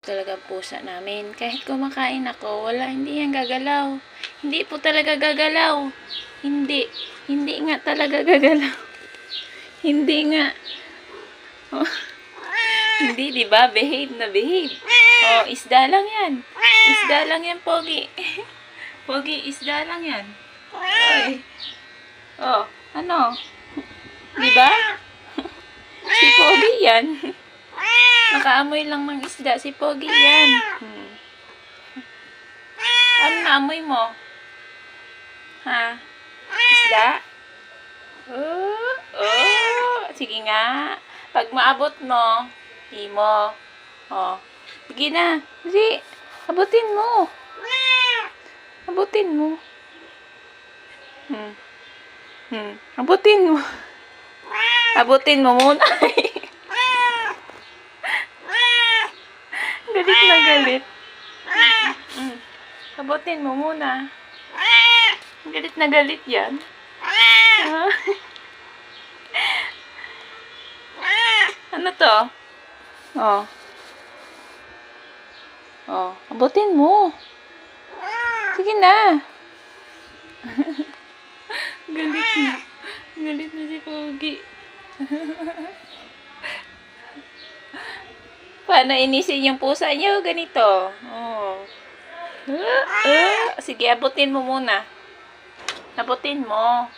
Talaga pusa namin. Kahit kumakain ako, hindi yan gagalaw. Hindi po talaga gagalaw. Hindi. Hindi nga talaga gagalaw. Hindi nga. Oh. Hindi, di ba? Behave na behave. Oh, isda lang yan. Isda lang yan, Pogi. Pogi, isda lang yan. Oy. Oh, ano? Di ba? Si Pogi yan. Nakaamoy lang ng isda si Pogi yan. Ano naamoy mo? Ha? Isda? Oh. Sige nga. Pag maabot mo, mo. Oh. Sige na. Sige. Abutin mo. Abutin mo. Abutin mo. Abutin mo muna. Galit na galit. Abutin mo muna. Galit na galit yan. Ano to? Oh. Oh, abutin mo. Sige na. Galit na. Galit na si Pogi. Paano inisin yung pusa niyo? Ganito. Oh. Sige, abutin mo muna. Abutin mo.